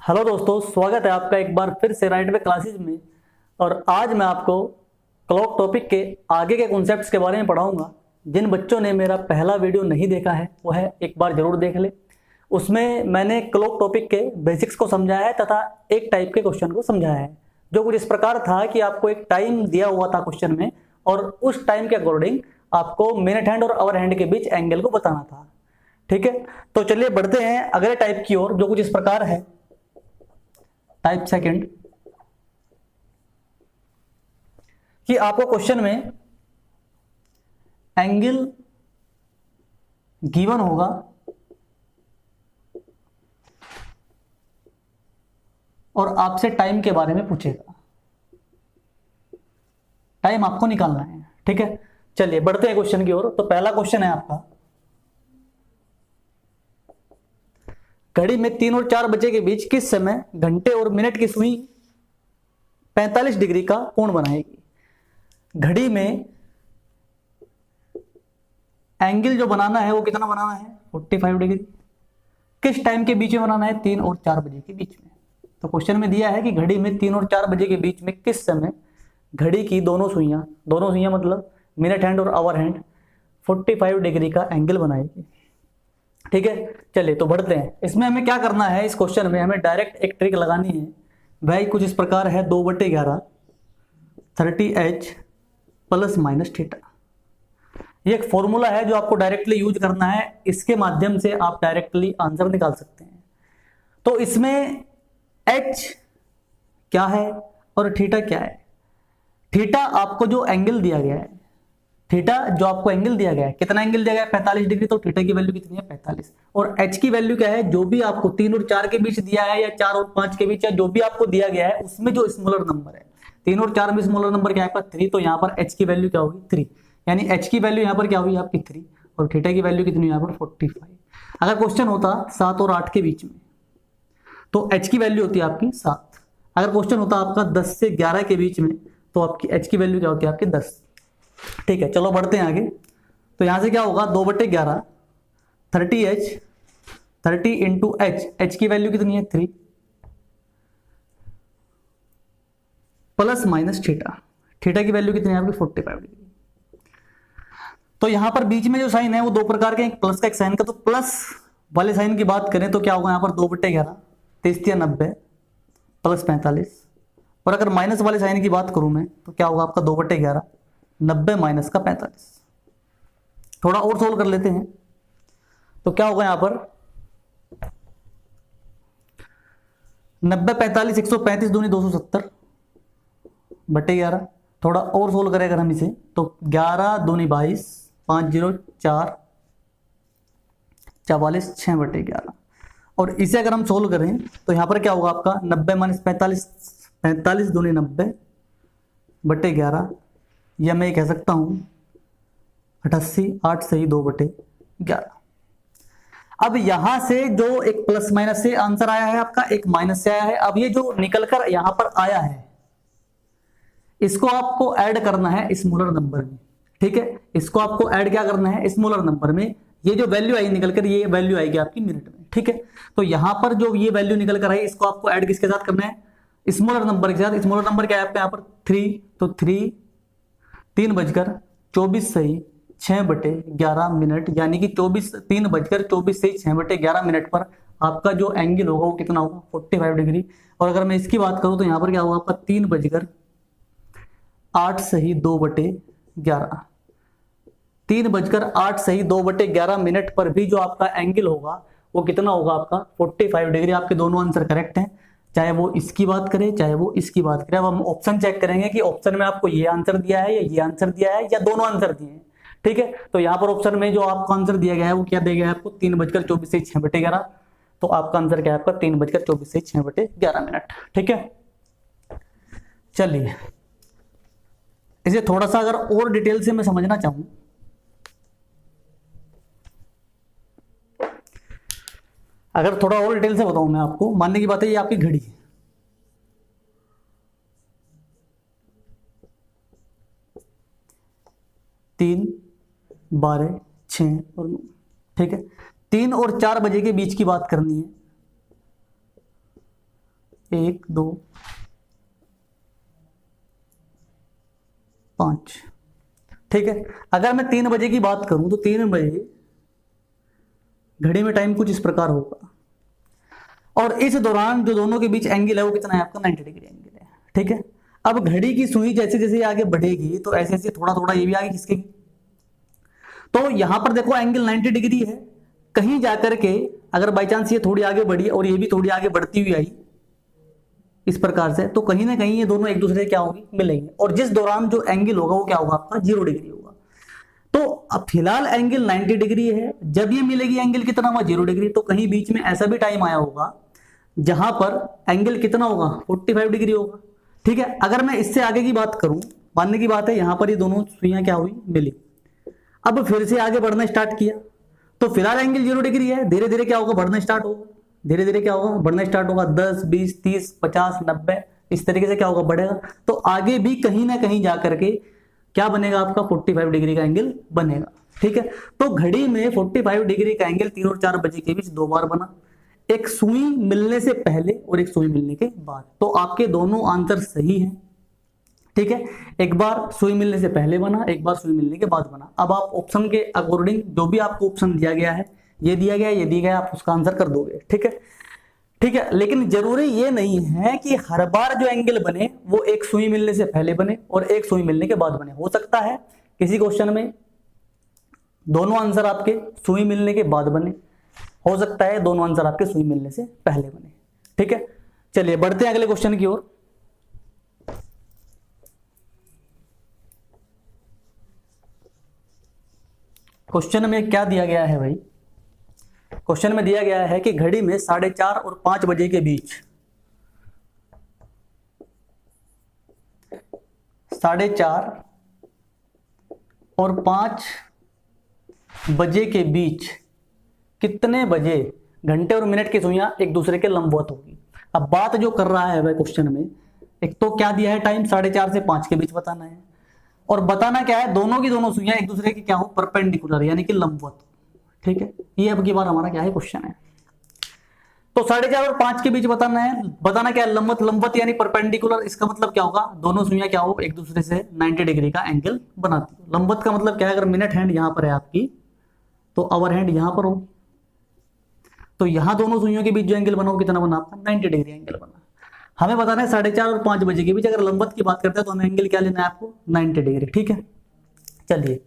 Hello दोस्तों, स्वागत है आपका एक बार फिर से राइट वे क्लासेस में। और आज मैं आपको क्लॉक टॉपिक के आगे के कॉन्सेप्ट्स के बारे में पढ़ाऊंगा। जिन बच्चों ने मेरा पहला वीडियो नहीं देखा है वह एक बार जरूर देख ले। उसमें मैंने क्लॉक टॉपिक के बेसिक्स को समझाया है तथा एक टाइप के क्वेश्चन को समझाया है, जो कुछ इस प्रकार था कि आपको एक टाइम दिया हुआ था क्वेश्चन में, और उस टाइम के अकॉर्डिंग आपको मिनट हैंड और आवर हैंड के बीच एंगल को बताना था। ठीक है, तो चलिए बढ़ते हैं अगले टाइप की ओर, जो कुछ इस प्रकार है। टाइप सेकंड कि आपको क्वेश्चन में एंगल गिवन होगा और आपसे टाइम के बारे में पूछेगा। टाइम आपको निकालना है। ठीक है, चलिए बढ़ते हैं क्वेश्चन की ओर। तो पहला क्वेश्चन है आपका, घड़ी में 3 और 4 बजे के बीच किस समय घंटे और मिनट की सुई 45 डिग्री का कोण बनाएगी। घड़ी में एंगल जो बनाना है वो कितना बनाना है, 45 डिग्री। किस टाइम के बीच में बनाना है, 3 और 4 बजे के बीच में। तो क्वेश्चन में दिया है कि घड़ी में 3 और 4 बजे के बीच में किस समय घड़ी की दोनों सुइयां मतलब मिनट हैंड और आवर हैंड 45 डिग्री का एंगल बनाएगी। ठीक है, चलिए तो बढ़ते हैं। इसमें हमें क्या करना है, इस क्वेश्चन में हमें डायरेक्ट एक ट्रिक लगानी है। वह कुछ इस प्रकार है, 2/11 30h प्लस माइनस थीटा। ये एक फॉर्मूला है जो आपको डायरेक्टली यूज करना है। इसके माध्यम से आप डायरेक्टली आंसर निकाल सकते हैं। तो इसमें h क्या है और थीटा क्या है। थीटा आपको जो एंगल दिया गया है, थीटा जो आपको एंगल दिया गया है, कितना एंगल दिया गया है, 45 डिग्री। तो थीटा की वैल्यू कितनी है, 45। और h की वैल्यू क्या है, जो भी आपको 3 और 4 के बीच दिया है या 4 और 5 के बीच या जो भी आपको दिया गया है, उसमें जो स्मॉलर नंबर है, 3 और 4 में स्मॉलर नंबर क्या है आपका 3। तो यहाँ पर h की वैल्यू क्या होगी, 3। यानी h की वैल्यू यहाँ पर क्या हुई आपकी 3, और थीटा की वैल्यू कितनी यहाँ पर 45। अगर क्वेश्चन होता 7 और 8 के बीच में तो h की वैल्यू होती है आपकी 7। अगर क्वेश्चन होता आपका 10 से 11 के बीच में तो आपकी h की वैल्यू क्या होती है आपकी 10। ठीक है, चलो बढ़ते हैं आगे। तो यहां से क्या होगा, 2/11 30h 30 इंटू h की वैल्यू कितनी है 3 प्लस माइनस थीटा की वैल्यू कितनी है आपकी 45 डिग्री। तो यहां पर बीच में जो साइन है वो दो प्रकार के, एक प्लस का एक साइन का। तो प्लस वाले साइन की बात करें तो क्या होगा यहां पर 2/11 23 या 90 प्लस 45। और अगर माइनस वाले साइन की बात करूं मैं तो क्या होगा आपका 2/11 90 माइनस का 45। थोड़ा और सोल्व कर लेते हैं। तो क्या होगा यहां पर 90 45 135 दूनी 270 /11। थोड़ा और सोल्व करें अगर हम इसे तो 11 दूनी 22 5 0 4 44 6/11। और इसे अगर हम सोल्व करें तो यहां पर क्या होगा आपका 90 माइनस 45 45 दूनी 90 /11, या मैं कह सकता हूं 88 8 सही 2/11। अब यहां से जो एक प्लस माइनस से आंसर आया है आपका, एक माइनस से आया है। अब ये जो निकलकर यहां पर आया है इसको आपको ऐड करना है स्मॉलर नंबर में। ठीक है, इसको आपको ऐड क्या करना है, स्मॉलर नंबर में। ये जो वैल्यू आई निकलकर, ये वैल्यू आएगी आपकी मिनट में। ठीक है, तो यहां पर जो ये वैल्यू निकल कर आई इसको आपको ऐड किसके साथ करना है, स्मॉलर नंबर के साथ। स्मॉलर नंबर क्या है आपका यहाँ पर 3। तो 3:24 सही 6/11 मिनट, यानी कि 3:24 सही 6/11 मिनट पर आपका जो एंगल होगा वो कितना होगा 45 डिग्री। और अगर मैं इसकी बात करूं तो यहां पर क्या होगा आपका 3:08 सही 2/11। 3:08 सही 2/11 मिनट पर भी जो आपका एंगल होगा वो कितना होगा आपका 45 डिग्री। आपके दोनों आंसर करेक्ट हैं, चाहे वो इसकी बात करें चाहे वो इसकी बात करें। अब हम ऑप्शन चेक करेंगे कि ऑप्शन में आपको ये आंसर दिया है या ये आंसर दिया है या दोनों आंसर दिए हैं। ठीक है, तो यहाँ पर ऑप्शन में जो आपको आंसर दिया गया है वो क्या दिया गया है आपको 3:24 से 6/11। तो आपका आंसर क्या है आपका 3:24 से 6/11 मिनट। ठीक है, चलिए इसे थोड़ा सा अगर और डिटेल से मैं समझना चाहूं, अगर थोड़ा और डिटेल से बताऊं मैं आपको, मानने की बात है ये आपकी घड़ी है। तीन 12 6 और 9। ठीक है, 3 और 4 बजे के बीच की बात करनी है। 1 2 5। ठीक है, अगर मैं 3 बजे की बात करूं तो 3 बजे घड़ी में टाइम कुछ इस प्रकार होगा, और इस दौरान जो दोनों के बीच एंगल है वो कितना है आपका 90 डिग्री एंगल है। ठीक है, अब घड़ी की सुई जैसे जैसे आगे बढ़ेगी तो ऐसे ऐसे थोड़ा थोड़ा ये भी आगे खिसकेगी। तो यहां पर देखो एंगल 90 डिग्री है, कहीं जाकर के अगर बाई चांस ये थोड़ी आगे बढ़ी और ये भी थोड़ी आगे बढ़ती हुई आई इस प्रकार से, तो कहीं ना कहीं ये दोनों एक दूसरे से क्या होगी, मिलेंगे, और जिस दौरान जो एंगल होगा वो क्या होगा आपका 0 डिग्री होगा। तो अब फिलहाल एंगल 90 डिग्री है, जब ये मिलेगी एंगल कितना हुआ 0 डिग्री, तो कहीं बीच में ऐसा भी टाइम आया होगा जहां पर एंगल कितना होगा 45 डिग्री होगा। ठीक है, अगर मैं इससे आगे की बात करूं, मानने की बात है यहां पर ये दोनों सुइयां क्या हुई, मिली, अब फिर से आगे बढ़ना स्टार्ट किया, तो फिलहाल एंगल 0 डिग्री है, धीरे धीरे क्या होगा बढ़ना स्टार्ट होगा, धीरे धीरे क्या होगा बढ़ना स्टार्ट होगा, 10 20 30 50 90 इस तरीके से क्या होगा बढ़ेगा। तो आगे भी कहीं ना कहीं जाकर के क्या बनेगा आपका 45 डिग्री का एंगल बनेगा। ठीक है, तो घड़ी में 45 डिग्री का एंगल 3 और 4 बजे के बीच 2 बार बना, एक सुई मिलने से पहले और एक सुई मिलने के बाद। तो आपके दोनों आंसर सही हैं। ठीक है, एक बार सुई मिलने से पहले बना, एक बार सुई मिलने के बाद बना। अब आप ऑप्शन के अकॉर्डिंग जो भी आपको ऑप्शन दिया गया है, ये दिया गया है, ये दिया गया है, आप उसका आंसर कर दोगे। ठीक है, ठीक है, लेकिन जरूरी ये नहीं है कि हर बार जो एंगल बने वो एक सुई मिलने से पहले बने और एक सुई मिलने के बाद बने। हो सकता है किसी क्वेश्चन में दोनों आंसर आपके सुई मिलने के बाद बने, हो सकता है दोनों आंसर आपके सुई मिलने से पहले बने। ठीक है, चलिए बढ़ते हैं अगले क्वेश्चन की ओर। क्वेश्चन में क्या दिया गया है भाई, क्वेश्चन में दिया गया है कि घड़ी में 4:30 और 5 बजे के बीच 4:30 और 5 बजे के बीच कितने बजे घंटे और मिनट की सुइयां एक दूसरे के लंबवत होगी। अब बात जो कर रहा है वह क्वेश्चन में, एक तो क्या दिया है टाइम 4:30 से 5 के बीच बताना है, और बताना क्या है दोनों की दोनों सुइयां एक दूसरे के क्या हो परपेंडिकुलर यानी कि लंबवत। ठीक है, ये अब की बार हमारा क्या है क्वेश्चन है। तो 4:30 और 5 के बीच बताना है, बताना क्या है लंबवत, लंबवत यानी परपेंडिकुलर, इसका मतलब क्या होगा दोनों सुइयां क्या हो एक दूसरे से 90 डिग्री का एंगल बनाती है। लंबवत का मतलब क्या है, अगर मिनट हैंड यहां पर है आपकी तो आवर हैंड यहां पर होगी, तो यहां दोनों सुइयों के बीच जो एंगल बना वो कितना बना आपका 90 डिग्री एंगल बना। हमें बताना है 4:30 और 5 बजे के बीच अगर लंबवत की बात करते हैं तो हमें एंगल क्या लेना है आपको 90 डिग्री। ठीक है, चलिए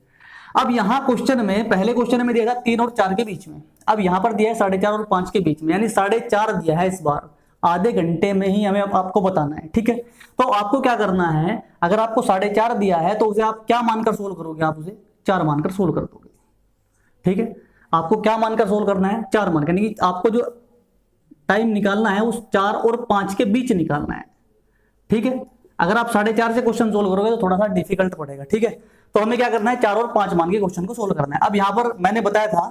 अब यहां क्वेश्चन में, पहले क्वेश्चन में दिया था 3 और 4 के बीच में, अब यहां पर दिया है 4:30 और 5 के बीच में, यानी 4:30 दिया है, इस बार आधे घंटे में ही हमें आपको बताना है। ठीक है, तो आपको क्या करना है, अगर आपको 4:30 दिया है तो उसे आप क्या मानकर सोल्व करोगे, आप उसे 4 मानकर सोल्व कर दोगे। ठीक है, आपको क्या मानकर सोल्व करना है 4 मानकर, यानी कि आपको जो टाइम निकालना है उस 4 और 5 के बीच निकालना है। ठीक है, अगर आप 4:30 से क्वेश्चन सोल्व करोगे तो थोड़ा सा डिफिकल्ट पड़ेगा। ठीक है, तो हमें क्या करना है 4 और 5 मान के क्वेश्चन को सोल्व करना है। अब यहां पर मैंने बताया था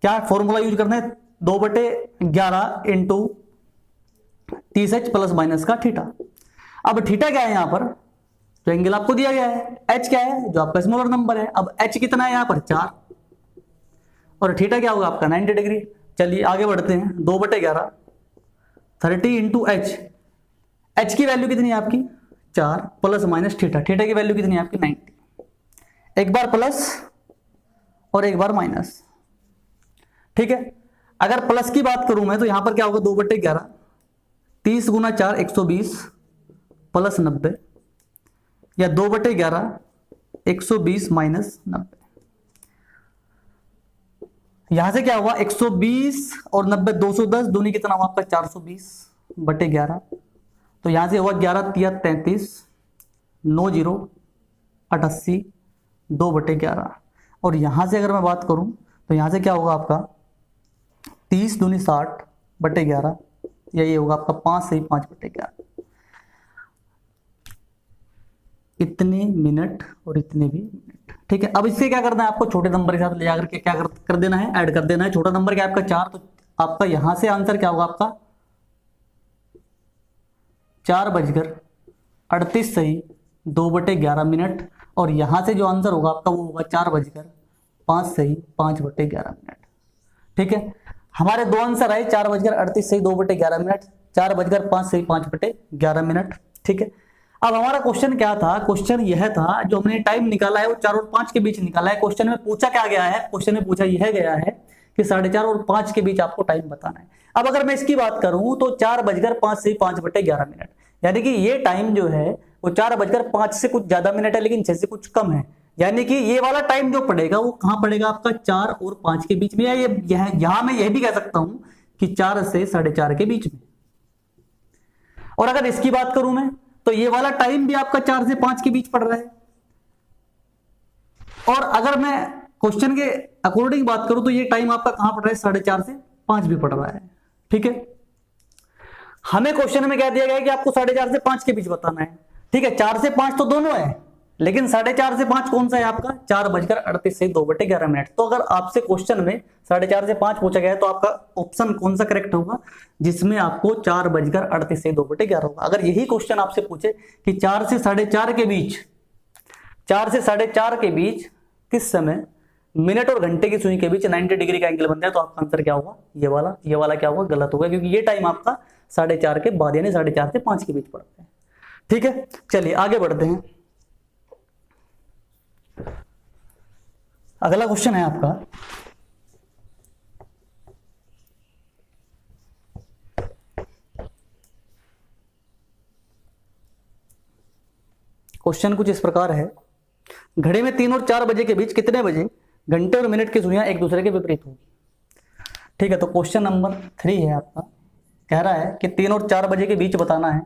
क्या फॉर्मूला यूज करना है 2/11 इंटू 30h प्लस माइनस का थीटा। अब थीटा क्या है यहां पर, तो एंगल आपको दिया गया है, एच क्या है जो आपका स्मॉलर नंबर है, अब एच कितना है यहां पर 4 और थीटा क्या होगा आपका 90 डिग्री। चलिए आगे बढ़ते हैं, 2/11 30 इंटू एच, एच की वैल्यू कितनी है आपकी 4 प्लस माइनस थीटा, थीटा की वैल्यू कितनी है आपकी 90, एक बार प्लस और एक बार माइनस। ठीक है, अगर प्लस की बात करूं मैं तो यहां पर क्या होगा 2/11 30 गुना 4 120 प्लस 90, या 2/11 120 माइनस 90। यहां से क्या हुआ 120 और 90 210, दूनी कितना हुआ आपका 420/11, तो यहां से हुआ 11 तिया 33 9 0 88 2/11, और यहां से अगर मैं बात करूं तो यहां से क्या होगा आपका 30 दूनी 60/11, या ये होगा आपका 5 से 5/11, इतने मिनट और इतने भी मिनट। ठीक है, अब इससे क्या करना है आपको छोटे नंबर के साथ ले जाकर के क्या कर देना है, ऐड कर देना है। छोटा नंबर क्या आपका 4, तो आपका यहां से आंसर क्या होगा आपका 4:38 सही 2/11 मिनट, और यहां से जो आंसर होगा आपका वो होगा 4:05 सही 5/11 मिनट। ठीक है, हमारे दो आंसर आए 4:38 सही 2/11 मिनट, 4:05 ठीक है। अब हमारा क्वेश्चन क्या था, क्वेश्चन यह था जो हमने टाइम निकाला है वो 4 और 5 के बीच निकाला है। क्वेश्चन में पूछा क्या गया है, क्वेश्चन में पूछा यह गया है कि 4:30 और 5 के बीच आपको टाइम बताना है। अब अगर मैं इसकी बात करूं तो 4:05 यानी कि ये टाइम जो है वो 4:05 से कुछ ज्यादा मिनट है, लेकिन 6 से कुछ कम है। यानी कि ये वाला टाइम जो पड़ेगा वो कहां पड़ेगा आपका 4 और 5 के बीच में, या यहां मैं यह भी कह सकता हूं कि 4 से 4:30 के बीच में। और अगर इसकी बात करूं मैं तो ये वाला टाइम भी आपका 4 से 5 के बीच पड़ रहा है। और अगर मैं क्वेश्चन के अकॉर्डिंग बात करूं तो ये टाइम आपका कहां पड़ रहा है, 4:30 से 5 भी पड़ रहा है। ठीक है, हमें क्वेश्चन में क्या दिया गया है कि आपको 4:30 से 5 के बीच बताना है। ठीक है, 4 से 5 तो दोनों है, लेकिन 4:30 से 5 कौन सा है आपका, 4:38 से 2/11। तो अगर आपसे क्वेश्चन में 4:30 से 5 पूछा गया है तो आपका ऑप्शन कौन सा करेक्ट होगा, जिसमें आपको 4:38 से 2/11 होगा। अगर यही क्वेश्चन आपसे पूछे कि 4 से 4:30 के बीच, 4 से 4:30 के बीच किस समय मिनट और घंटे की सुई के बीच 90 डिग्री का एंगल बनता है, तो आपका आंसर क्या होगा, ये वाला क्या होगा, गलत होगा, क्योंकि ये टाइम आपका 4:30 के बाद यानी 4:30 से 5 के बीच पड़ता है। ठीक है, चलिए आगे बढ़ते हैं। अगला क्वेश्चन है आपका, क्वेश्चन कुछ इस प्रकार है, घड़ी में 3 और 4 बजे के बीच कितने बजे घंटे और मिनट की सुइयां एक दूसरे के विपरीत होगी। ठीक है, तो क्वेश्चन नंबर 3 है आपका, कह रहा है कि 3 और 4 बजे के बीच बताना है,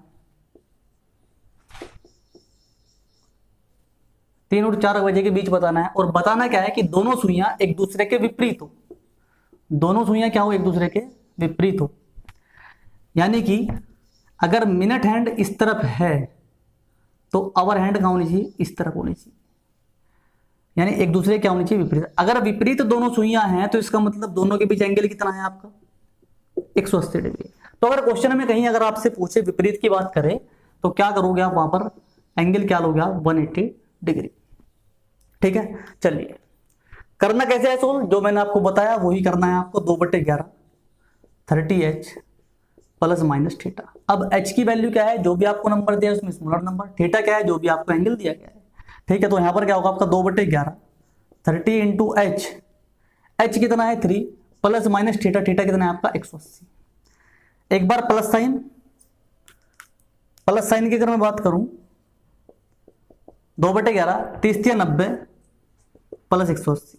3 और 4 बजे के बीच बताना है। और बताना क्या है कि दोनों सुइयां एक दूसरे के विपरीत हो, दोनों सुइयां क्या हो, एक दूसरे के विपरीत हो। यानी कि अगर मिनट हैंड इस तरफ है तो अवर हैंड कहां होनी चाहिए, इस तरफ होनी चाहिए, यानी एक दूसरे क्या होनी चाहिए, विपरीत। अगर विपरीत दोनों सुइयां हैं तो इसका मतलब दोनों के बीच एंगल कितना है आपका, 180 डिग्री। तो अगर क्वेश्चन में कहीं अगर आपसे पूछे विपरीत की बात करें तो क्या करोगे आप, वहां पर एंगल क्या लोगे आप, 180 डिग्री। ठीक है, चलिए करना कैसे है सोल्व, जो मैंने आपको बताया वही करना है आपको, 2/11 30h प्लस माइनस थीटा। अब h की वैल्यू क्या है, जो भी आपको नंबर दिया है उसमें स्मॉलर नंबर, थीटा क्या है, जो भी आपको एंगल दिया गया है। ठीक है, तो यहां पर क्या होगा आपका 2/11 30 इंटू एच कितना है 3 प्लस माइनस थीटा, थीटा कितना है आपका 180। एक बार प्लस साइन की अगर मैं बात करूं 2/11 30 या 90 प्लस 180,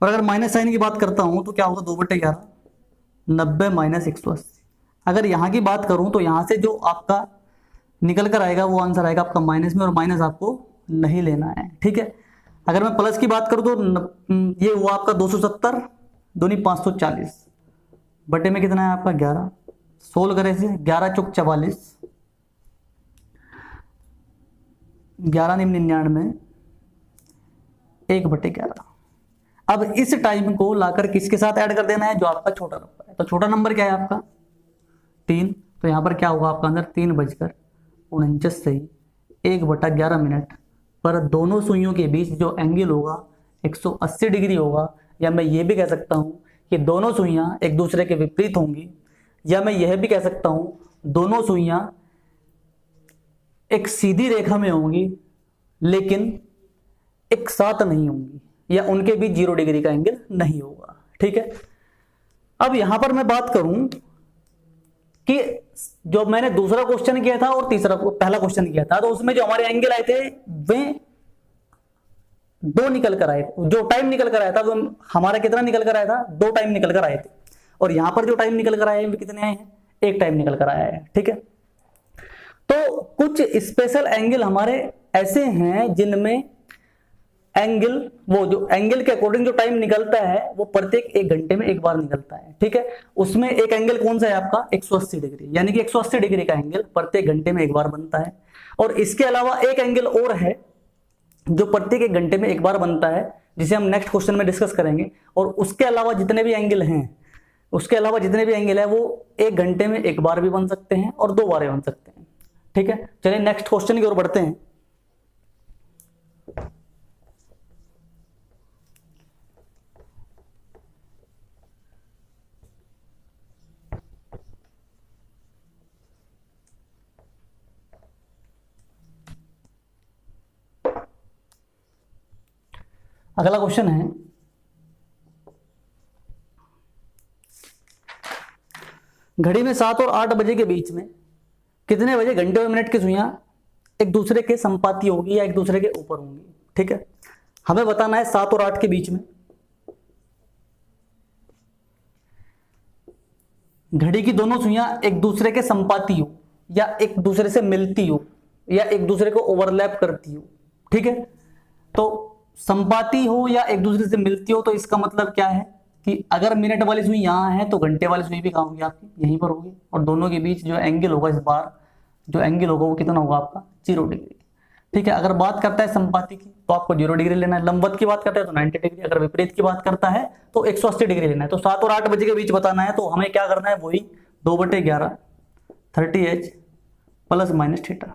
और अगर माइनस साइन की बात करता हूं तो क्या होगा 2/11 90 माइनस 180। अगर यहां की बात करूं तो यहां से जो आपका निकल कर आएगा वो आंसर आएगा आपका माइनस में, और माइनस आपको नहीं लेना है। ठीक है, अगर मैं प्लस की बात करूं तो ये हुआ आपका 270 दूनी 540 बटे में कितना है आपका 11, सोल्व करें से 11 चौक 44 11 निम्न 99 1/11। अब इस टाइम को लाकर किसके साथ ऐड कर देना है, जो आपका छोटा नंबर है। तो छोटा नंबर क्या है आपका 3, तो यहां पर क्या होगा आपका आंसर 3:49 से 1/11 मिनट पर दोनों सुइयों के बीच जो एंगल होगा 180 डिग्री होगा। या मैं ये भी कह सकता हूं कि दोनों सुइयां एक दूसरे के विपरीत होंगी, या मैं यह भी कह सकता हूं दोनों सुइयां एक सीधी रेखा में होंगी लेकिन एक साथ नहीं होंगी, या उनके बीच 0 डिग्री का एंगल नहीं होगा। ठीक है, अब यहां पर मैं बात करूं कि जो मैंने दूसरा क्वेश्चन किया था और पहला क्वेश्चन किया था, तो उसमें जो हमारे एंगल आए थे वे 2 निकल कर आए थे, जो टाइम निकल कर आया था वो हमारा कितना निकल कर आया था, 2 टाइम निकल कर आए थे। और यहां पर जो टाइम निकल कर आए हैं कितने आए हैं, 1 टाइम निकल कर आया है। ठीक है, तो कुछ स्पेशल एंगल हमारे ऐसे हैं जिनमें एंगल, वो जो एंगल के अकॉर्डिंग जो टाइम निकलता है वो प्रत्येक 1 घंटे में एक बार निकलता है। ठीक है, उसमें एक एंगल कौन सा है आपका 180 डिग्री, यानी कि 180 डिग्री का एंगल प्रत्येक घंटे में एक बार बनता है। और इसके अलावा एक एंगल और है जो प्रत्येक 1 घंटे में एक बार बनता है, जिसे हम नेक्स्ट क्वेश्चन में डिस्कस करेंगे। और उसके अलावा जितने भी एंगल हैं, वो 1 घंटे में एक बार भी बन सकते हैं और 2 बार भी बन सकते हैं। ठीक है, चलिए नेक्स्ट क्वेश्चन की ओर बढ़ते हैं। अगला क्वेश्चन है, घड़ी में 7 और 8 बजे के बीच में कितने बजे घंटे और मिनट की सुइयां एक दूसरे के संपाती होगी या एक दूसरे के ऊपर होंगी। ठीक है, हमें बताना है 7 और 8 के बीच में घड़ी की दोनों सुइयां एक दूसरे के संपाती हो या एक दूसरे से मिलती हो या एक दूसरे को ओवरलैप करती हो। ठीक है, तो संपाती हो या एक दूसरे से मिलती हो तो इसका मतलब क्या है कि अगर मिनट वाली सुई यहां है तो घंटे वाली सुई भी कहां होगी, आपकी यहीं पर होगी, और दोनों के बीच जो एंगल होगा, इस बार जो एंगल होगा वो कितना होगा आपका 0 डिग्री। ठीक है, अगर बात करता है संपाती की तो आपको 0 डिग्री लेना है, लंबवत की बात करता है तो 90 डिग्री, अगर विपरीत की बात करता है तो 180 डिग्री लेना है। तो 7 और 8 बजे के बीच बताना है तो हमें क्या करना है, वही 2/11 30h प्लस माइनस थीटा।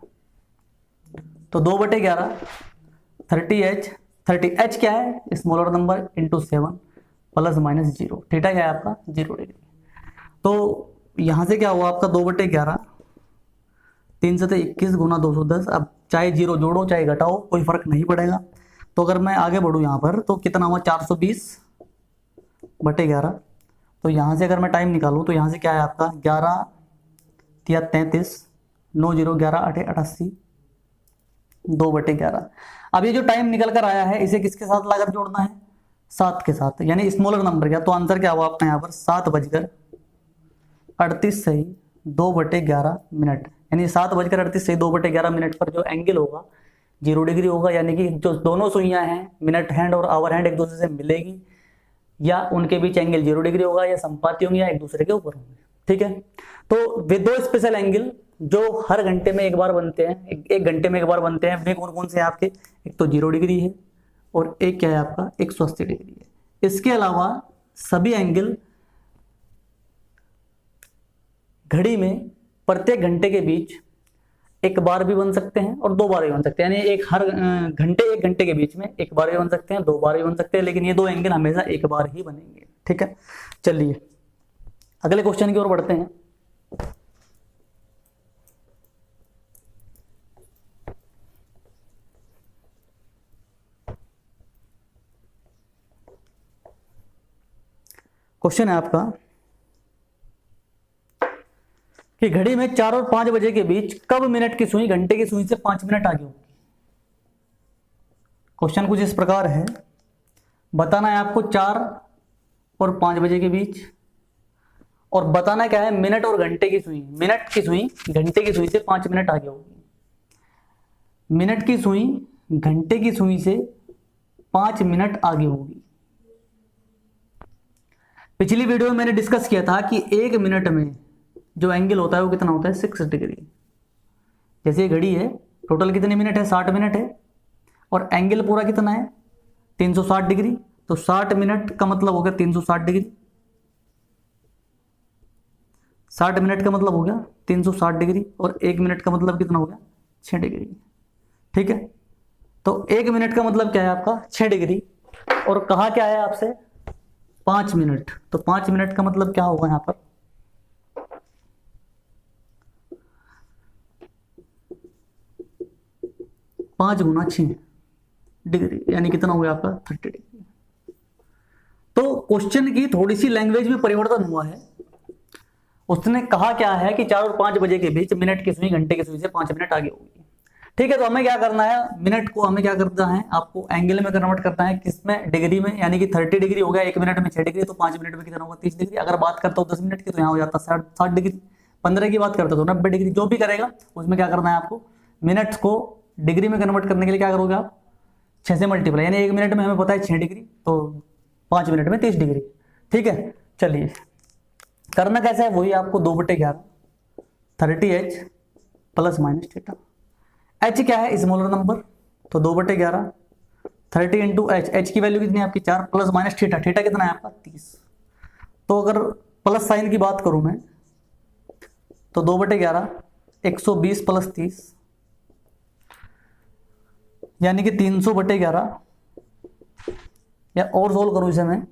तो 2/11 30h, 30h क्या है smaller number into 7 plus minus 0, theta क्या है आपका 0 डिग्री। तो यहां से क्या हुआ आपका 2/11 3 से 21 गुना 210, अब चाहे 0 जोड़ो चाहे घटाओ कोई फर्क नहीं पड़ेगा। तो अगर मैं आगे बढ़ूं यहाँ पर तो कितना हुआ 420/11। तो यहाँ से अगर मैं टाइम निकालूं तो यहाँ से क्या है आपका 11 या 33 9 0 11 8 88 2/11। अब ये जो टाइम निकल कर आया है इसे किसके साथ लाकर जोड़ना है, 7 के साथ, यानी स्मॉलर नंबर क्या। तो आंसर क्या हुआ आपका यहाँ पर 7:38 सही 2/11 मिनट, यानी 7:38 सही 2/11 मिनट पर जो एंगल होगा 0 डिग्री होगा, यानी कि जो दोनों सुइयां हैं मिनट हैंड और आवर हैंड एक दूसरे से मिलेगी या उनके बीच एंगल 0 डिग्री होगा या संपाती होंगे या एक दूसरे के ऊपर होंगे। ठीक है, तो वे दो स्पेशल एंगल जो हर घंटे में एक बार बनते हैं, एक घंटे में एक बार बनते हैं, वे कौन कौन से हैं आपके, एक तो 0 डिग्री है और एक क्या है आपका 180 डिग्री है। इसके अलावा सभी एंगल घड़ी में प्रत्येक घंटे के बीच एक बार भी बन सकते हैं और 2 बार भी बन सकते हैं, यानी एक घंटे के बीच में एक बार भी बन सकते हैं 2 बार भी बन सकते हैं, लेकिन ये 2 एंगल हमेशा एक बार ही बनेंगे। ठीक है, चलिए अगले क्वेश्चन की ओर बढ़ते हैं। क्वेश्चन है आपका कि घड़ी में 4 और 5 बजे के बीच कब मिनट की सुई घंटे की सुई से 5 मिनट आगे होगी। क्वेश्चन कुछ इस प्रकार है, बताना है आपको 4 और 5 बजे के बीच, और बताना क्या है मिनट और घंटे की सुई, मिनट की सुई घंटे की सुई से 5 मिनट आगे होगी। मिनट की सुई घंटे की सुई से 5 मिनट आगे होगी। पिछली वीडियो में मैंने डिस्कस किया था कि 1 मिनट में जो एंगल होता है वो कितना होता है 6 डिग्री। जैसे ये घड़ी है टोटल कितने मिनट है 60 मिनट है और एंगल पूरा कितना है 360 डिग्री, तो 60 मिनट का मतलब हो गया 360 डिग्री, 60 मिनट का मतलब हो गया 360 डिग्री और 1 मिनट का मतलब कितना हो गया 6 डिग्री। ठीक है, तो 1 मिनट का मतलब क्या है आपका 6 डिग्री और कहा क्या है आपसे 5 मिनट, तो 5 मिनट का मतलब क्या होगा यहां पर 5 गुना 6 डिग्री, यानी कितना हो गया आपका 30 डिग्री। तो क्वेश्चन की थोड़ी सी लैंग्वेज में परिवर्तन हुआ है। उसने कहा क्या है कि 4 और 5 बजे के बीच मिनट की सुई घंटे की सुई से 5 मिनट आगे होगी। ठीक है, तो हमें क्या करना है, मिनट को हमें क्या करना है, आपको एंगल में कन्वर्ट करना है, किसमें डिग्री में, यानी कि 30 डिग्री हो गया 1 मिनट में 6 डिग्री, तो 5 मिनट में कितना होगा 30 डिग्री। अगर बात करता हूँ 10 मिनट की तो यहाँ हो जाता है 60 डिग्री, 15 की बात करता तो 90 डिग्री। जो भी करेगा उसमें क्या करना है आपको, मिनट्स को डिग्री में कन्वर्ट करने के लिए क्या करोगे आप 6 से मल्टीप्लाई, यानी 1 मिनट में हमें पता है 6 डिग्री, तो 5 मिनट में 30 डिग्री। ठीक है, चलिए करना कैसे है, वही आपको 2/11 30h plus minus theta. h क्या है स्मॉलर नंबर, तो 2/11 30 इंटू h की वैल्यू कितनी है आपकी 4 प्लस माइनस थीटा, थीटा कितना है आपका 30। तो अगर प्लस साइन की बात करूं मैं तो 2/11 120 प्लस 30 यानी कि 300/11, या और सोल्व करूं इसे मैं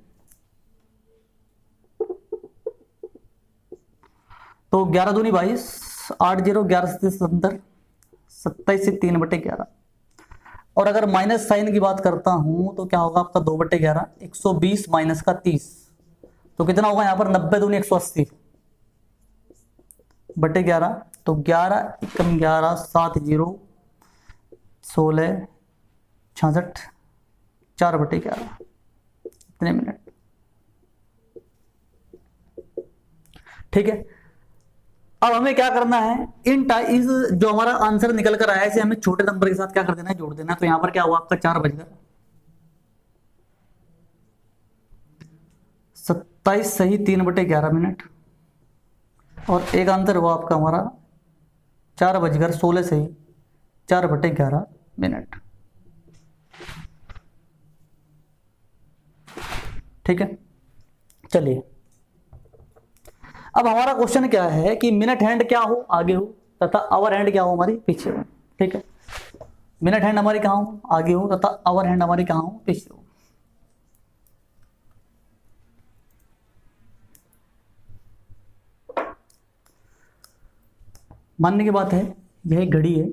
तो 11 दूनी 22 8 0 11 से 70 27 से 3/11। और अगर माइनस साइन की बात करता हूं तो क्या होगा आपका 2/11, 120 माइनस का 30, तो कितना होगा यहाँ पर 90 दूनी 180 बटे 11, तो 11 एकम 11 7 0 16 66 4/11 इतने मिनट। ठीक है, अब हमें क्या करना है, इस जो हमारा आंसर निकल कर आया है इसे हमें छोटे नंबर के साथ क्या कर देना है, जोड़ देना है। तो यहां पर क्या हुआ आपका 4:27 सही 3/11 मिनट, और एक आंसर हुआ आपका हमारा 4:16 सही 4/11 मिनट। ठीक है, चलिए अब हमारा क्वेश्चन क्या है कि मिनट हैंड क्या हो, आगे हो, तथा आवर हैंड क्या हो, हमारी पीछे हो। ठीक है, मिनट हैंड हमारी कहाँ हो, आगे हो, तथा आवर हैंड हमारी कहाँ हो, पीछे हो। मानने की बात है यह एक घड़ी है,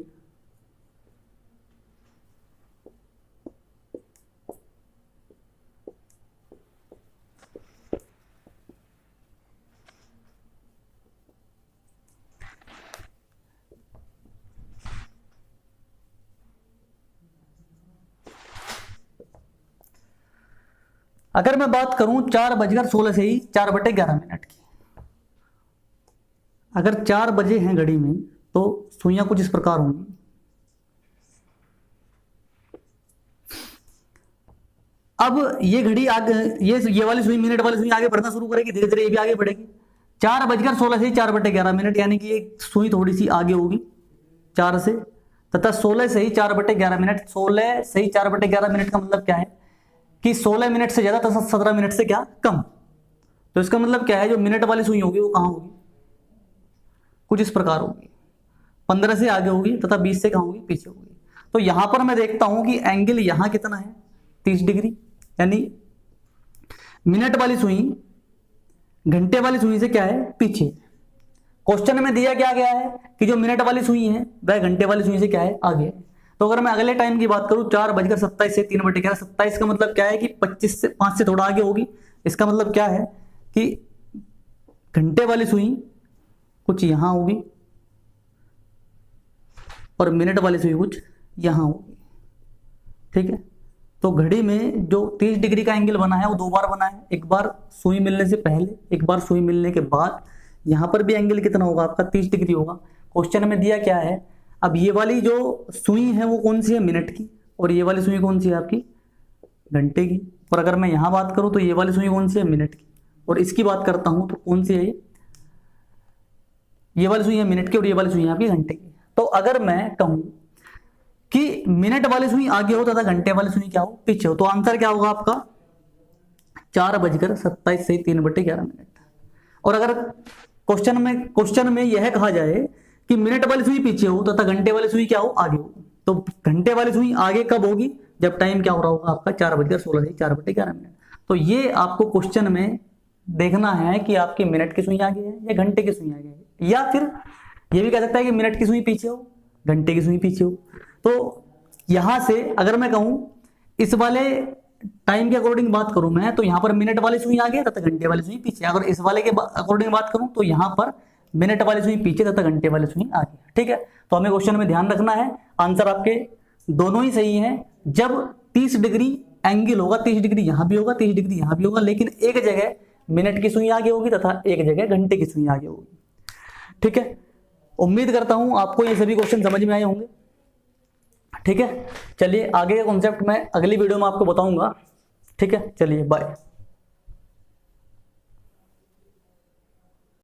अगर मैं बात करूं 4:16 से ही 4/11 मिनट की, अगर 4 बजे हैं घड़ी में तो सुइयां कुछ इस प्रकार होंगी। अब ये घड़ी आगे, ये वाली सुई, मिनट वाली सुई आगे बढ़ना शुरू करेगी, धीरे धीरे ये भी आगे बढ़ेगी। 4:16 से 4/11 मिनट, यानी कि ये सुई थोड़ी सी आगे होगी 4 से, तथा 16 से ही 4/11 मिनट। 16 से ही 4/11 मिनट का मतलब क्या है कि 16 मिनट से ज्यादा तथा 17 मिनट से क्या कम। तो इसका मतलब क्या है, जो मिनट वाली सुई होगी वो कहां होगी, कुछ इस प्रकार होगी, 15 से आगे होगी तथा 20 से कहां होगी, पीछे होगी। तो यहां पर मैं देखता हूं कि एंगल यहां कितना है, 30 डिग्री, यानी मिनट वाली सुई घंटे वाली सुई से क्या है, पीछे। क्वेश्चन में दिया क्या गया है कि जो मिनट वाली सुई है वह घंटे वाली सुई से क्या है, आगे है। तो अगर मैं अगले टाइम की बात करूं 4:27 से 3/11, 27 का मतलब क्या है कि 5 से थोड़ा आगे होगी। इसका मतलब क्या है कि घंटे वाली सुई कुछ यहां होगी और मिनट वाली सुई कुछ यहां होगी। ठीक है, तो घड़ी में जो 30 डिग्री का एंगल बना है वो 2 बार बना है, एक बार सुई मिलने से पहले, एक बार सुई मिलने के बाद। यहां पर भी एंगल कितना होगा आपका, 30 डिग्री होगा। क्वेश्चन में दिया क्या है, अब ये वाली जो सुई है वो कौन सी है, मिनट की, और ये वाली सुई कौन सी है आपकी, घंटे की। और अगर मैं यहां बात करूं तो ये वाली सुई कौन सी है, मिनट की, और इसकी बात करता हूं तो कौन सी है, ये वाली सुई है मिनट की और ये वाली सुई है आपकी घंटे की। तो अगर मैं कहूं कि मिनट वाली सुई आगे हो तथा घंटे वाली सुई क्या हो, पीछे हो, तो आंसर क्या होगा आपका 4:27 से 3/11 मिनट। और अगर क्वेश्चन में यह कहा जाए कि मिनट वाली सुई पीछे हो तथा घंटे वाली सुई क्या हो, आगे हो, तो घंटे वाली सुई आगे कब होगी, जब टाइम क्या हो रहा होगा आपका 4:16 से 4/11 मिनट। तो ये आपको क्वेश्चन में देखना है कि आपकी मिनट की सुई आगे है या घंटे की सुई आगे है, या फिर ये भी कह सकता है कि मिनट की सुई पीछे हो, घंटे की सुई पीछे हो। तो यहां से अगर मैं कहूं इस वाले टाइम के अकॉर्डिंग बात करूं मैं, तो यहां पर मिनट वाली सुई आगे तथा घंटे वाली सुई पीछे। अगर इस वाले के अकॉर्डिंग बात करूं तो यहां पर मिनट वाली सुई पीछे तथा घंटे वाली सुई आगे। ठीक है, तो हमें क्वेश्चन में ध्यान रखना है, आंसर आपके दोनों ही सही है। जब 30 डिग्री एंगल होगा, 30 डिग्री यहां भी होगा, 30 डिग्री यहां भी होगा, लेकिन एक जगह मिनट की सुई आगे होगी तथा एक जगह घंटे की सुई आगे होगी। ठीक है, उम्मीद करता हूं आपको ये सभी क्वेश्चन समझ में आए होंगे। ठीक है, चलिए आगे का कॉन्सेप्ट मैं अगली वीडियो में आपको बताऊंगा। ठीक है, चलिए बाय।